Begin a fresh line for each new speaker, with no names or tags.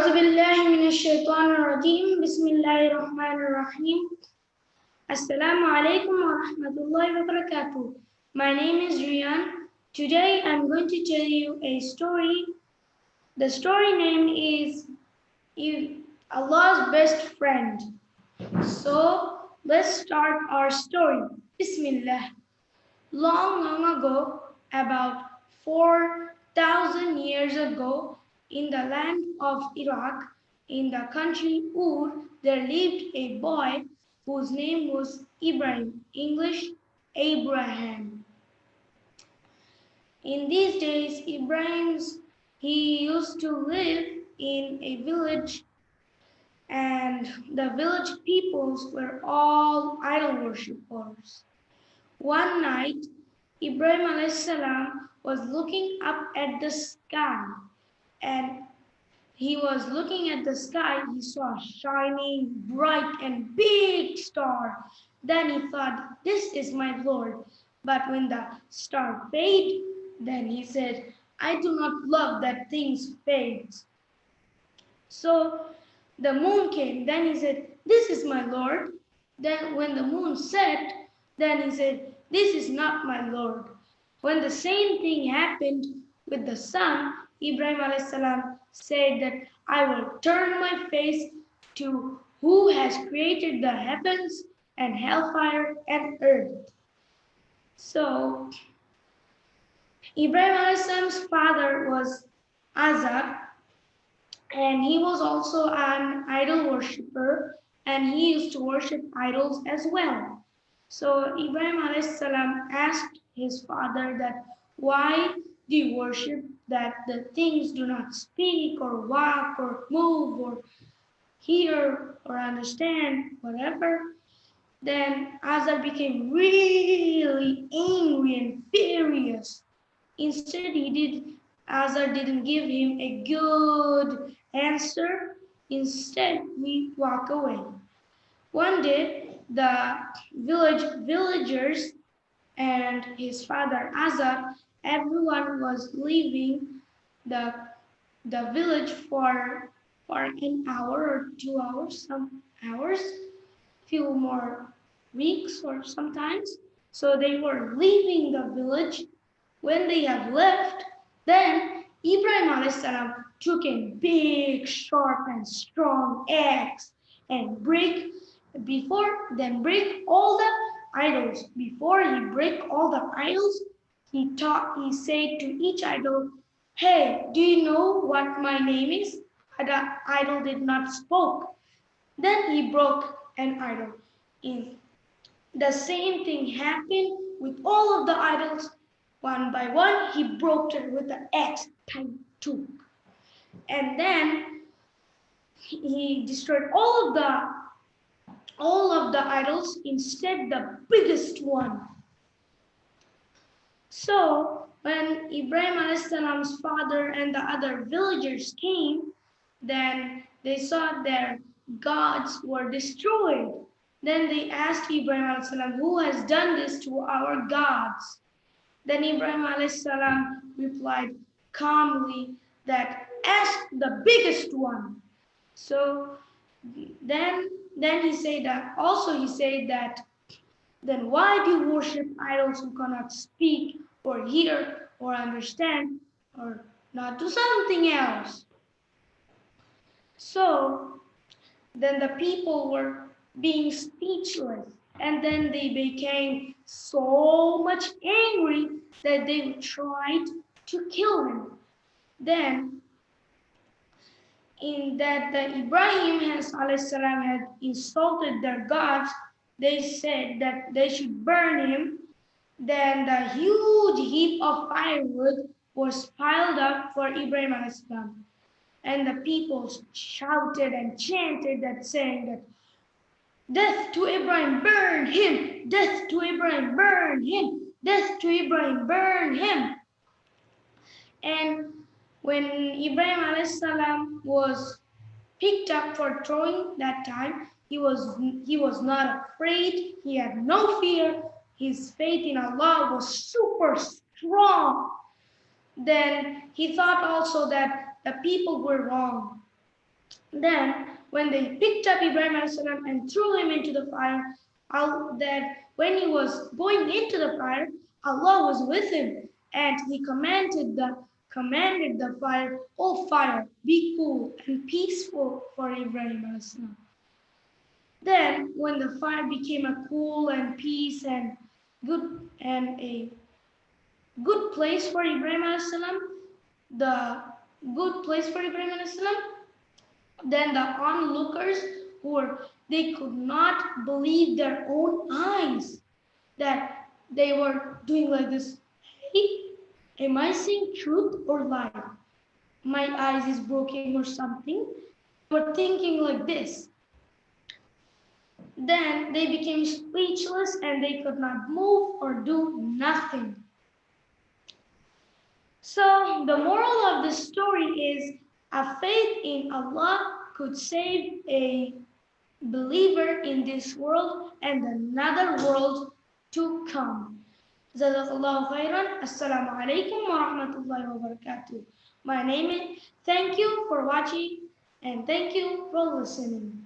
أعوذ بالله من الشيطان الرجيم بسم الله الرحمن الرحيم Assalamu alaikum wa rahmatullahi wa barakatuh. My name is Rian. Today I'm going to tell you a story. The story name is Allah's Best Friend. So let's start our story. Bismillah. Long ago, about 4,000 years ago, in the land of Iraq, in the country Ur, there lived a boy whose name was Ibrahim, English Abraham. In these days, he used to live in a village, and the village peoples were all idol worshippers. One night, Ibrahim salam was looking up at the sky, and he was looking at the sky. He saw a shining, bright, and big star. Then he thought, "This is my Lord." But when the star faded, then he said, "I do not love that things fades." So the moon came. Then he said, "This is my Lord." Then when the moon set, then he said, "This is not my Lord." When the same thing happened with the sun, Ibrahim salam said that I will turn my face to who has created the heavens and hellfire and earth. So Ibrahim salam's father was Azar, and he was also an idol worshipper, and he used to worship idols as well. So Ibrahim salam asked his father that, "Why do you worship that the things do not speak or walk or move or hear or understand, whatever?" Then Azar became really angry and furious. Instead, Azar didn't give him a good answer. Instead, he walked away. One day, the villagers and his father Azar, everyone was leaving the village for an hour or 2 hours, some hours, few more weeks or sometimes. So they were leaving the village. When they have left, then Ibrahim salam took a big, sharp, and strong axe and break all the idols. Before he break all the idols, he said to each idol, "Hey, do you know what my name is?" The idol did not spoke. Then he broke an idol. The same thing happened with all of the idols. One by one, he broke it with the axe too. And then he destroyed all of the idols, instead the biggest one. So when Ibrahim salam's father and the other villagers came, then they saw their gods were destroyed. Then they asked Ibrahim salam, "Who has done this to our gods?" Then Ibrahim salam replied calmly that, "Ask the biggest one." So then he said that, "Then why do you worship idols who cannot speak or hear or understand or not do something else?" So then the people were being speechless, and then they became so much angry that they tried to kill him. Then in that the Ibrahim salam had insulted their gods, they said that they should burn him. Then the huge heap of firewood was piled up for Ibrahim salam. And the people shouted and chanted that, saying that, "Death to Ibrahim, burn him! Death to Ibrahim, burn him! Death to Ibrahim, burn him!" And when Ibrahim salam was picked up for throwing that time, he was not afraid. He had no fear. His faith in Allah was super strong. Then he thought also that the people were wrong. Then, when they picked up Ibrahim and threw him into the fire, that when he was going into the fire, Allah was with him, and He commanded the fire, "O fire, be cool and peaceful for Ibrahim." Then, when the fire became a cool and peace and good and a good place for Ibrahim the good place for Ibrahim then the onlookers they could not believe their own eyes that they were doing like this. Hey, am I saying truth or lie? My eyes is broken or something. They were thinking like this. Then they became speechless and they could not move or do nothing. So the moral of the story is a faith in Allah could save a believer in this world and another world to come. Jazakallahu khairan. Assalamu alaikum wa rahmatullahi wa barakatuh. My name is, thank you for watching and thank you for listening.